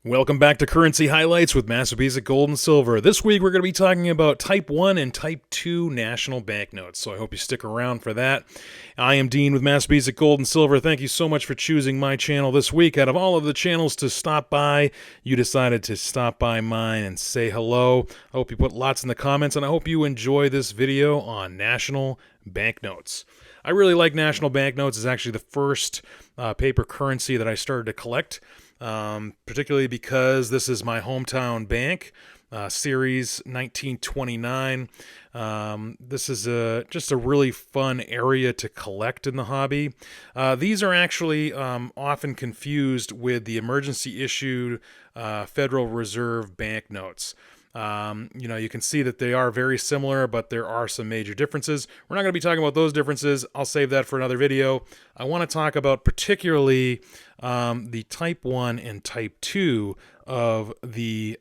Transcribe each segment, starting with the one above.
Welcome back to Currency Highlights with Massabesic Gold and Silver. This week we're going to be talking about Type 1 and Type 2 national banknotes, so I hope you stick around for that. I am Dean with Massabesic Gold and Silver. Thank you so much for choosing my channel this week. Out of all of the channels to stop by, you decided to stop by mine and say hello. I hope you put lots in the comments, and I hope you enjoy this video on national banknotes. I really like national banknotes. It's actually the first paper currency that I started to collect. Particularly because this is my hometown bank, Series 1929. This is just a really fun area to collect in the hobby. These are actually often confused with the emergency issued Federal Reserve banknotes. You can see that they are very similar, but there are some major differences. We're not going to be talking about those differences. I'll save that for another video. I want to talk about particularly the Type 1 and Type 2 of the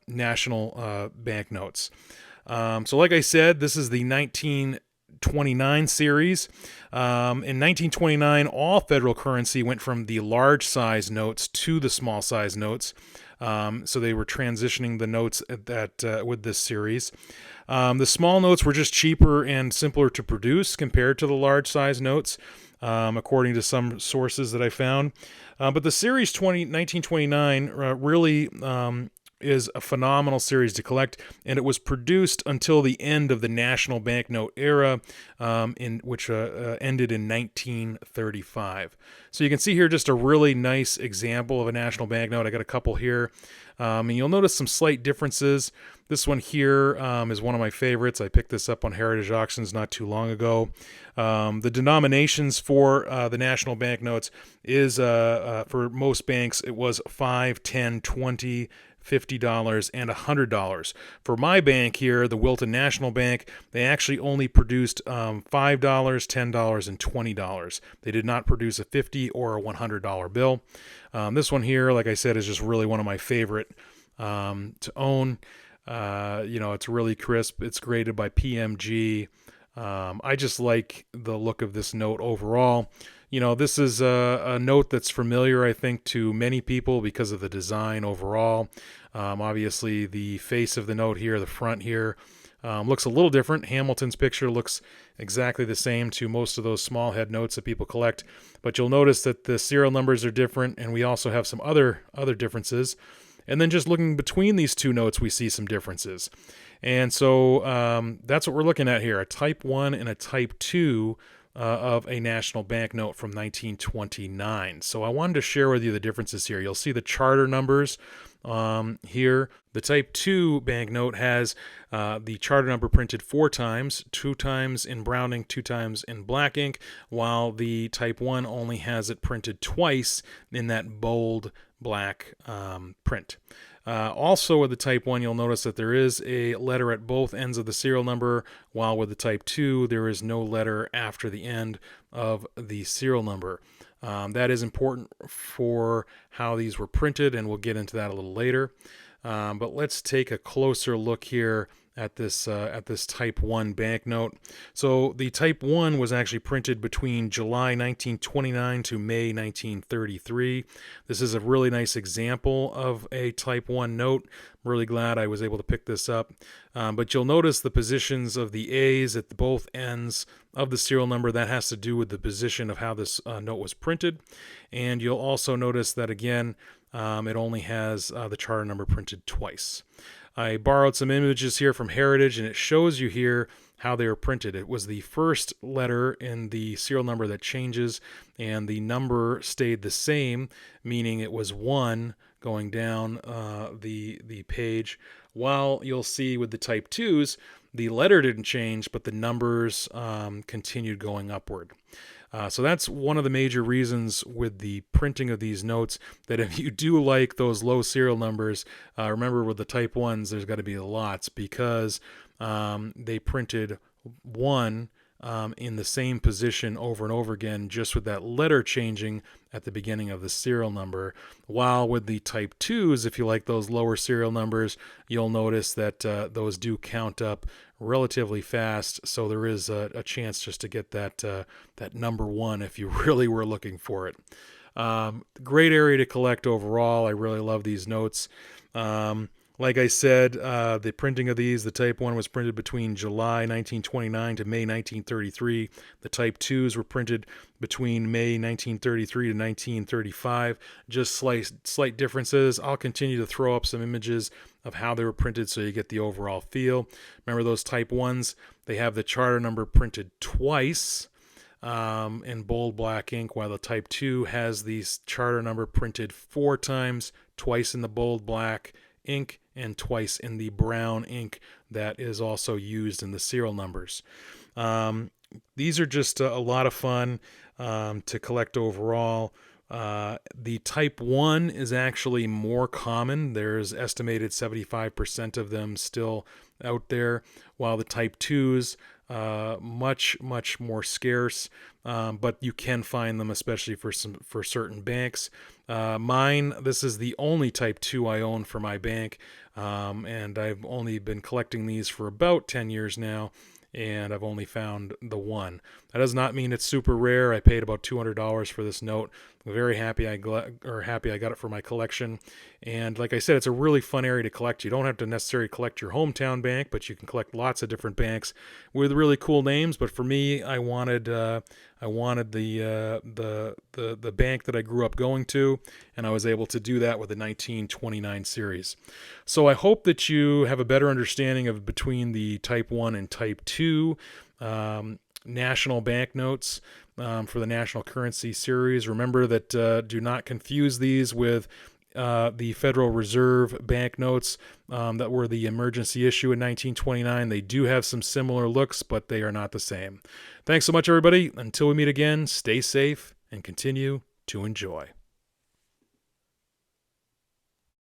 national banknotes. So like I said, this is the 1929 series. In 1929, all federal currency went from the large size notes to the small size notes. So they were transitioning the notes with this series. The small notes were just cheaper and simpler to produce compared to the large size notes, according to some sources that I found. But the series 1929 really is a phenomenal series to collect, and it was produced until the end of the national banknote era, which ended in 1935. So you can see here just a really nice example of a national banknote. I got a couple here, and you'll notice some slight differences. This one here is one of my favorites. I picked this up on Heritage Auctions not too long ago. The denominations for the national banknotes is, for most banks, it was $5, $10, $20, $50, and $100. For my bank here, the Wilton National Bank, they actually only produced $5, $10, and $20. They did not produce a $50 or a $100 bill. This one here, like I said, is just really one of my favorite to own. It's really crisp. It's graded by PMG. I just like the look of this note overall. This is a note that's familiar, I think, to many people because of the design overall. Obviously, the face of the note here, the front here, looks a little different. Hamilton's picture looks exactly the same to most of those small head notes that people collect. But you'll notice that the serial numbers are different, and we also have some other differences. And then just looking between these two notes, we see some differences. And so that's what we're looking at here, a Type 1 and a Type 2 of a national banknote from 1929. So I wanted to share with you the differences here. You'll see the charter numbers here. The Type 2 banknote has the charter number printed 4 times, 2 times in brown ink, 2 times in black ink, while the Type 1 only has it printed twice in that bold black print. Also with the Type 1, you'll notice that there is a letter at both ends of the serial number, while with the Type 2, there is no letter after the end of the serial number. That is important for how these were printed, and we'll get into that a little later. But let's take a closer look here at this Type 1 banknote. So the Type 1 was actually printed between July 1929 to May 1933. This is a really nice example of a Type 1 note. I'm really glad I was able to pick this up. But you'll notice the positions of the A's at both ends of the serial number. That has to do with the position of how this note was printed. And you'll also notice that, again, it only has the charter number printed twice. I borrowed some images here from Heritage, and it shows you here how they were printed. It was the first letter in the serial number that changes, and the number stayed the same, meaning it was 1 going down the page, while you'll see with the Type 2s, the letter didn't change, but the numbers continued going upward. So that's one of the major reasons with the printing of these notes, that if you do like those low serial numbers, remember with the Type 1s, there's got to be lots, because they printed 1 in the same position over and over again, just with that letter changing at the beginning of the serial number. While with the Type 2s, if you like those lower serial numbers, you'll notice that those do count up relatively fast, so there is a chance just to get that number 1 if you really were looking for it. Great area to collect overall. I really love these notes. Like I said, the printing of these, the Type 1 was printed between July 1929 to May 1933. The Type 2s were printed between May 1933 to 1935. Just slight differences. I'll continue to throw up some images of how they were printed so you get the overall feel. Remember those Type 1s? They have the charter number printed twice in bold black ink, while the Type 2 has the charter number printed 4 times, twice in the bold black ink and twice in the brown ink that is also used in the serial numbers. These are just a lot of fun to collect overall. The Type 1 is actually more common. There's estimated 75% of them still out there, while the Type 2s much more scarce, but you can find them, especially for certain banks. This is the only Type 2 I own for my bank, and I've only been collecting these for about 10 years now, and I've only found the one. That does not mean it's super rare. I paid about $200 for this note. I'm very happy I got it for my collection. And like I said, it's a really fun area to collect. You don't have to necessarily collect your hometown bank, but you can collect lots of different banks with really cool names. But for me, I wanted the bank that I grew up going to, and I was able to do that with the 1929 series. So I hope that you have a better understanding of between the Type 1 and Type 2 national banknotes for the national currency series. Remember that do not confuse these with the Federal Reserve banknotes that were the emergency issue in 1929. They do have some similar looks, but they are not the same. Thanks so much, everybody. Until we meet again, stay safe and continue to enjoy.